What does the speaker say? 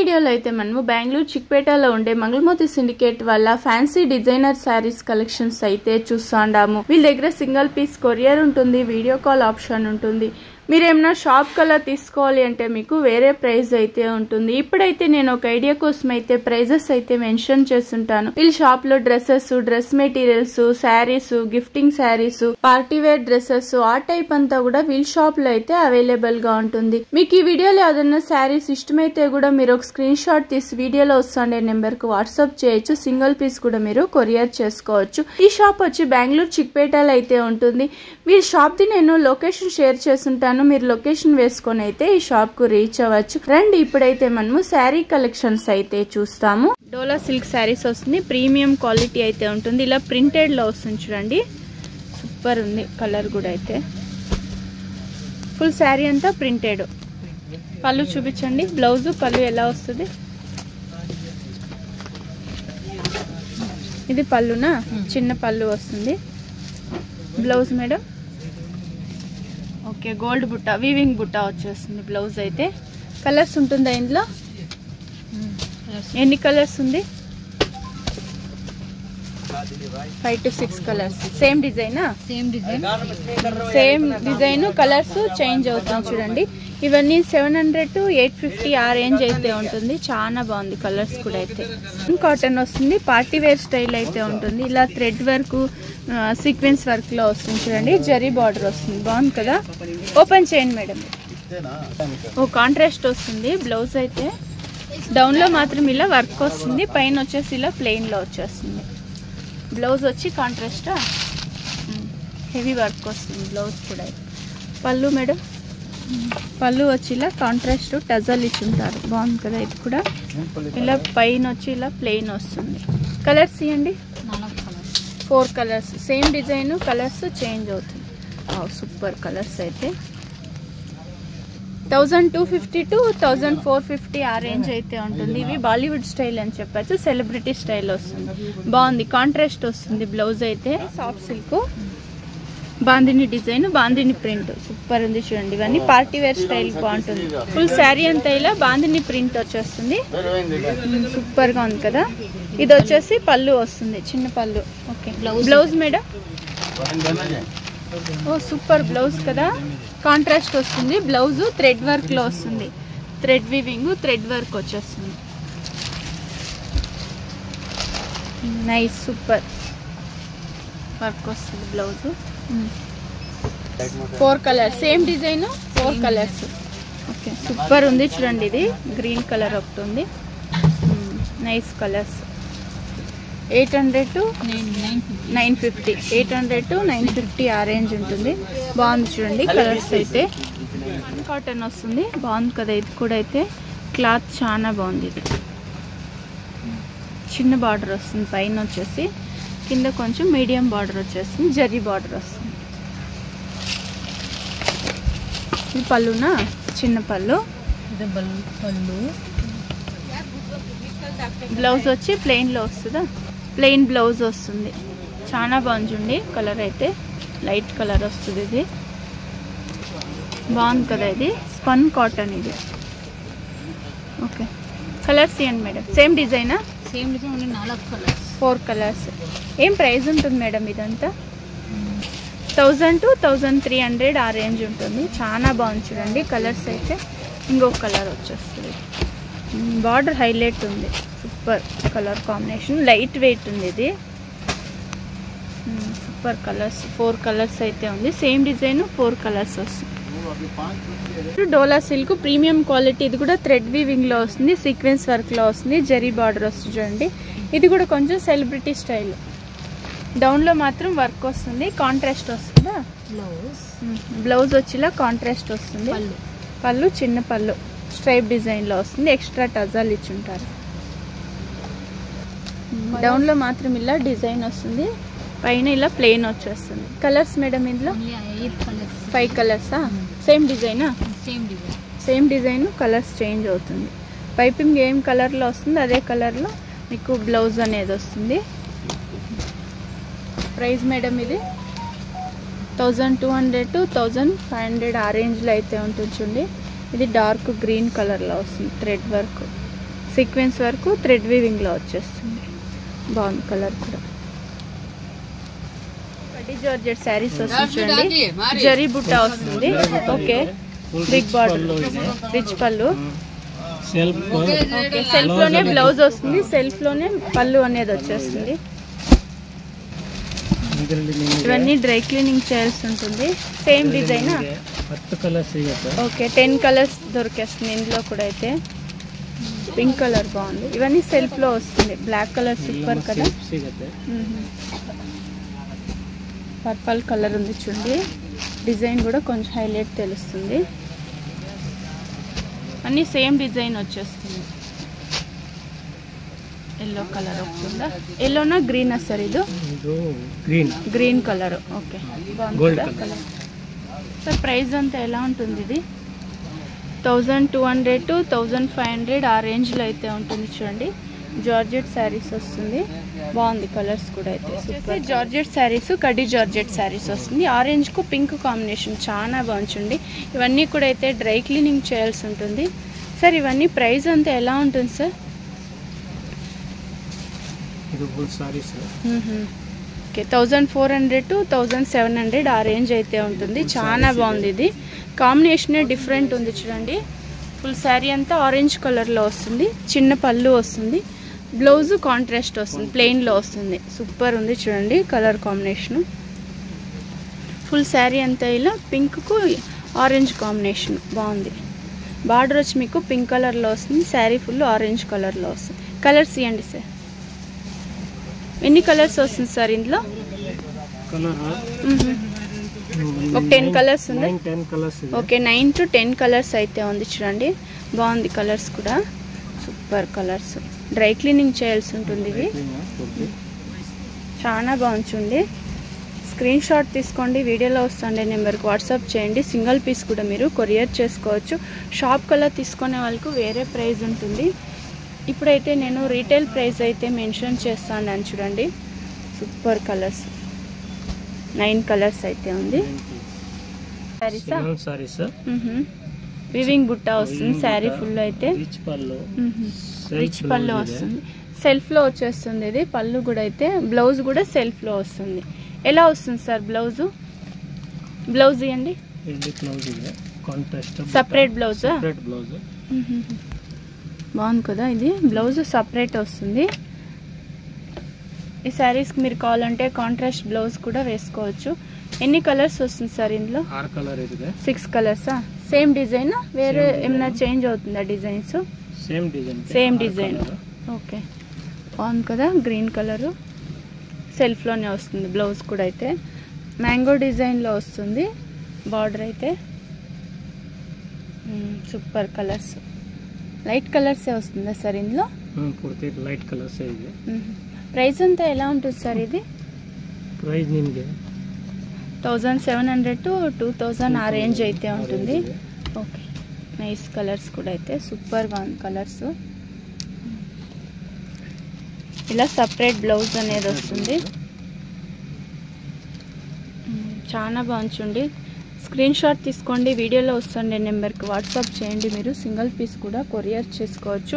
వీడియోలో అయితే మనము బెంగళూరు చిక్పేటలో ఉండే మంగళమూర్తి సిండికేట్ వల్ల ఫ్యాన్సీ డిజైనర్ శారీస్ కలెక్షన్స్ అయితే చూస్తాండాము. వీళ్ళ దగ్గర సింగిల్ పీస్ కొరియర్ ఉంటుంది, వీడియో కాల్ ఆప్షన్ ఉంటుంది. మీరేమన్నా షాప్ కలర్ తీసుకోవాలి అంటే మీకు వేరే ప్రైస్ అయితే ఉంటుంది. ఇప్పుడైతే నేను ఒక ఐడియా కోసం అయితే ప్రైజెస్ అయితే మెన్షన్ చేస్తుంటాను. వీళ్ళ షాప్ లో dresses, dress materials, saris, gifting saris, party wear dresses ఆ టైప్ అంతా కూడా వీళ్ళ షాప్ లో అయితే అవైలబుల్ గా ఉంటుంది. మీకు ఈ వీడియోలో ఏదైనా శారీస్ ఇష్టమైతే కూడా మీరు ఒక స్క్రీన్ షాట్ తీసి వీడియోలో వస్తుండే నెంబర్ కు వాట్సాప్ చేయొచ్చు. సింగిల్ పీస్ కూడా మీరు కొరియర్ చేసుకోవచ్చు. ఈ షాప్ వచ్చి బెంగళూరు చిక్పేటలో అయితే ఉంటుంది. వీళ్ళ షాప్ ది నేను లొకేషన్ షేర్ చేస్తుంటాను. మీరు లొకేషన్ వేసుకొని అయితే ఈ షాప్ కు రీచ్ అవ్వచ్చు. రండి ఇప్పుడైతే మనము శారీ కలెక్షన్స్ అయితే చూస్తాము. డోలా సిల్క్ శారీస్ వస్తుంది, ప్రీమియం క్వాలిటీ అయితే ఉంటుంది. ఇలా ప్రింటెడ్ లో వస్తుంది చూడండి, సూపర్ ఉంది. కలర్ కూడా అయితే ఫుల్ శారీ అంతా ప్రింటెడ్. పళ్ళు చూపించండి, బ్లౌజ్ పళ్ళు ఎలా వస్తుంది. ఇది పళ్ళునా, చిన్న పళ్ళు వస్తుంది. బ్లౌజ్ మేడం ఓకే, గోల్డ్ బుట్ట, వీవింగ్ బుట్ట వచ్చేస్తుంది. బ్లౌజ్ అయితే కలర్స్ ఉంటుందా ఇందులో? ఎన్ని కలర్స్ ఉంది? 5 to 6 కలర్స్. సేమ్ డిజైనా? సేమ్ డిజైన్, కలర్స్ చేంజ్ అవుతుంది చూడండి. ఇవన్నీ 700 to 850 ఆ రేంజ్ అయితే ఉంటుంది. చాలా బాగుంది. కలర్స్ కూడా అయితే కాటన్ వస్తుంది, పార్టీ వేర్ స్టైల్ అయితే ఉంటుంది. ఇలా థ్రెడ్ వర్క్, సీక్వెన్స్ వర్క్ లో వస్తుంది చూడండి. జరీ బార్డర్ వస్తుంది, బాగుంది కదా. ఓపెన్ చేయండి మేడం. ఓ కాంట్రాస్ట్ వస్తుంది. బ్లౌజ్ అయితే డౌన్ లో మాత్రం ఇలా వర్క్ వస్తుంది, పైన వచ్చేసి ఇలా ప్లెయిన్ లో వచ్చేస్తుంది. బ్లౌజ్ వచ్చి కాంట్రాస్ట్ హెవీ వర్క్ వస్తుంది. బ్లౌజ్ కూడా పళ్ళు మేడం, పళ్ళు వచ్చి ఇలా కాంట్రాస్ట్ టజల్ ఇచ్చి ఉంటారు, బాగుంది కదా. ఇది కూడా ఇలా పైన వచ్చి ఇలా ప్లెయిన్ వస్తుంది. కలర్స్ ఇవ్వండి. 4 colours, same design, colours change అవుతుంది. సూపర్ కలర్స్ అయితే 1250 to 1450 ఆ రేంజ్ అయితే ఉంటుంది. ఇవి బాలీవుడ్ స్టైల్ అని చెప్పచ్చు, సెలబ్రిటీ స్టైల్ వస్తుంది. బాగుంది, కాంట్రాస్ట్ వస్తుంది. బ్లౌజ్ అయితే soft silk, bandhani design, bandhani print super ఉంది చూడండి. ఇవన్నీ పార్టీ వేర్ స్టైల్ బాగుంటుంది. ఫుల్ శారీ అంతా ఇలా బాందిని ప్రింట్ వచ్చేస్తుంది, సూపర్ గా ఉంది కదా. ఇది వచ్చేసి పళ్ళు వస్తుంది, చిన్న పళ్ళు. Okay, blouse madam. Oh super blouse కదా, కాంట్రాస్ట్ వస్తుంది. బ్లౌజ్ థ్రెడ్ వర్క్ లో వస్తుంది, థ్రెడ్ వీవింగ్, థ్రెడ్ వర్క్ వచ్చేస్తుంది. నైస్, సూపర్ వర్క్ వస్తుంది blouse. 4 colours, same design, 4 colours. Okay, super ఉంది చూడండి. ఇది గ్రీన్ కలర్ ఒకటి ఉంది, నైస్ కలర్స్. 800 to 950, 800 to 950 ఆ రేంజ్ ఉంటుంది. బాగుంది చూడండి. కలర్స్ అయితే కాటన్ వస్తుంది, బాగుంది కదా. ఇది కూడా అయితే క్లాత్ చాలా బాగుంది. ఇది చిన్న బార్డర్ వస్తుంది, పైన వచ్చేసి కింద కొంచెం మీడియం బార్డర్ వచ్చేస్తుంది, జరీ బార్డర్ వస్తుంది. ఇది పళ్ళునా, చిన్న పళ్ళు. బ్లౌజ్ వచ్చి ప్లెయిన్ లో వస్తుందా, ప్లెయిన్ బ్లౌజ్ వస్తుంది. చాలా బాగుంది చూడండి. కలర్ అయితే లైట్ కలర్ వస్తుంది. ఇది బాగుంది కదా. ఇది స్పన్ కాటన్. ఇది ఓకే, కలర్స్ ఇవ్వండి మేడం. సేమ్ డిజైనా? Same design, 4 colours. ఏం ప్రైస్ ఉంటుంది మేడం ఇదంతా? 1000 to 1300 ఆ రేంజ్ ఉంటుంది. చాలా బాగుంది చూడండి. కలర్స్ అయితే ఇంకొక కలర్ వచ్చేస్తుంది. బార్డర్ హైలైట్ ఉంది, super colour combination, light weight ఉంది. ఇది సూపర్ కలర్స్. 4 కలర్స్ అయితే ఉంది. సేమ్ డిజైన్, 4 కలర్స్ వస్తుంది. డోలా సిల్క్ ప్రీమియం క్వాలిటీ. ఇది కూడా థ్రెడ్ వీవింగ్ లో వస్తుంది, సీక్వెన్స్ వర్క్ లో వస్తుంది, జరీ బార్డర్ వస్తుంది చూడండి. ఇది కూడా కొంచెం సెలబ్రిటీ స్టైల్. డౌన్ లో మాత్రం వర్క్ వస్తుంది, కాంట్రాస్ట్ వస్తుందా. బ్లౌజ్ వచ్చి ఇలా కాంట్రాస్ట్ వస్తుంది. పళ్ళు చిన్న పళ్ళు, స్ట్రైప్ డిజైన్ లో వస్తుంది, ఎక్స్ట్రా టజాల్ ఇచ్చి ఉంటారు. డౌన్ లో మాత్రం ఇలా డిజైన్ వస్తుంది, పైన ఇలా ప్లెయిన్ వచ్చేస్తుంది. కలర్స్ మేడం ఇందులో? 5 కలర్సా? సేమ్ డిజైనా? సేమ్ డిజైన్, కలర్స్ చేంజ్ అవుతుంది. పైపింగ్ ఏం కలర్ లో వస్తుంది అదే కలర్ లో మీకు బ్లౌజ్ అనేది వస్తుంది. ప్రైస్ మేడం ఇది 1200 to 1500 ఆ రేంజ్ లో అయితే ఉంటుంది చూడండి. ఇది డార్క్ గ్రీన్ కలర్ లో వస్తుంది, థ్రెడ్ వర్క్. సీక్వెన్స్ వరకు థ్రెడ్ వీవింగ్లో వచ్చేస్తుంది. బాగుంది కలర్ కూడా. కడ్డీ జార్జెట్ శారీస్ వస్తుంది చూడండి, జరీ బుట్ట వస్తుంది. ఓకే, బిగ్ బార్డర్, రిచ్ పళ్ళు. సెల్ఫ్ లోనే బ్లౌజ్ వస్తుంది, సెల్ఫ్ లోనే పళ్ళు అనేది వచ్చేస్తుంది. ఇవన్నీ డ్రై క్లీనింగ్ చేయాల్సి ఉంటుంది. Same design. ఓకే, 10 కలర్స్ దొరికేస్తుంది ఇందులో కూడా. అయితే పింక్ కలర్ బాగుంది. ఇవన్నీ సెల్ఫ్ లో వస్తుంది. బ్లాక్ కలర్ సూపర్ కదా. పర్పల్ కలర్ ఉంది చూడండి, డిజైన్ కూడా కొంచెం హైలైట్ తెలుస్తుంది. అన్నీ సేమ్ డిజైన్ వచ్చేస్తుంది. ఎల్లో కలర్ వస్తుందా? ఎల్లోనా గ్రీనా సార్? ఇది గ్రీన్ కలర్. ఓకే, బాగుంది కలర్. సార్ ప్రైస్ అంతా ఎలా ఉంటుంది? ఇది 1200 to 1500 ఆ రేంజ్లో అయితే ఉంటుంది చూడండి. జార్జెట్ శారీస్ వస్తుంది. బాగుంది కలర్స్ కూడా. అయితే జార్జెట్ శారీస్, కడ్డీ జార్జెట్ శారీస్ వస్తుంది. ఆరెంజ్కు పింక్ కాంబినేషన్ చాలా బాగుంటుంది. ఇవన్నీ కూడా అయితే డ్రై క్లీనింగ్ చేయాల్సి ఉంటుంది. సార్ ఇవన్నీ ప్రైస్ అంతా ఎలా ఉంటుంది సార్? ఓకే, 1400 to 1700 ఆ రేంజ్ అయితే ఉంటుంది. చాలా బాగుంది. ఇది కాంబినేషనే డిఫరెంట్ ఉంది చూడండి. ఫుల్ శారీ అంతా ఆరెంజ్ కలర్లో వస్తుంది. చిన్న పళ్ళు వస్తుంది. బ్లౌజ్ కాంట్రాస్ట్ వస్తుంది, ప్లెయిన్లో వస్తుంది. సూపర్ ఉంది చూడండి కలర్ కాంబినేషను. ఫుల్ శారీ అంతా ఇలా పింక్కు ఆరెంజ్ కాంబినేషన్ బాగుంది. బార్డర్ వచ్చి మీకు పింక్ కలర్లో వస్తుంది. శారీ ఫుల్ ఆరెంజ్ కలర్లో వస్తుంది. కలర్స్ ఇవ్వండి సార్. ఎన్ని కలర్స్ వస్తుంది సార్ ఇందులో? ఒక 10 కలర్స్ ఉంది. ఓకే, 9 to 10 కలర్స్ అయితే ఉంది చూడండి. బాగుంది కలర్స్ కూడా, సూపర్ కలర్స్. డ్రై క్లీనింగ్ చేయాల్సి ఉంటుంది. ఇవి చాలా బాగుంటుంది. స్క్రీన్ షాట్ తీసుకోండి, వీడియోలో వస్తుండే నెంబర్కి వాట్సాప్ చేయండి. సింగిల్ పీస్ కూడా మీరు కొరియర్ చేసుకోవచ్చు. షాప్ కలర్ తీసుకునే వాళ్ళకు వేరే ప్రైస్ ఉంటుంది. ఇప్పుడైతే నేను రీటైల్ ప్రైస్ అయితే మెన్షన్ చేస్తాను చూడండి. సూపర్ కలర్స్, 9 కలర్స్ అయితే ఉంది. వివింగ్ బుట్ట వస్తుంది. శారీ ఫుల్ అయితే రిచ్ పళ్ళు వస్తుంది. సెల్ఫ్ లో వచ్చేస్తుంది. ఇది పళ్ళు కూడా అయితే. బ్లౌజ్ కూడా సెల్ఫ్ లో వస్తుంది. ఎలా వస్తుంది సార్ బ్లౌజ్? బ్లౌజ్ ఇవ్వండి. Separate blouse. బాగుంది కదా. ఇది బ్లౌజ్ సపరేట్ వస్తుంది. ఈ శారీస్కి మీరు కావాలంటే కాంట్రాస్ట్ బ్లౌజ్ కూడా వేసుకోవచ్చు. ఎన్ని కలర్స్ వస్తుంది సార్ ఇందులో? 6 కలర్సా? సేమ్ డిజైన్ వేరే ఏమైనా చేంజ్ అవుతుందా డిజైన్స్? Same design. ఓకే, బాగుంది కదా. గ్రీన్ కలరు సెల్ఫ్లోనే వస్తుంది. బ్లౌజ్ కూడా అయితే మ్యాంగో డిజైన్లో వస్తుంది. బార్డర్ అయితే సూపర్ కలర్స్. లైట్ కలర్సే వస్తుందా సార్ ఇందులో? Light colours. ప్రైస్ అంతా ఎలా ఉంటుంది సార్? ఇది ప్రైస్ 1700 to 2000 ఆ రేంజ్ అయితే ఉంటుంది. ఓకే, నైస్ కలర్స్ కూడా అయితే సూపర్గా ఉంది కలర్స్. ఇలా సపరేట్ బ్లౌజ్ అనేది వస్తుంది. చాలా బాగుంది. స్క్రీన్ షాట్ తీసుకోండి, వీడియోలో వస్తుండే నెంబర్కి వాట్సాప్ చేయండి. మీరు సింగిల్ పీస్ కూడా కొరియర్ చేసుకోవచ్చు.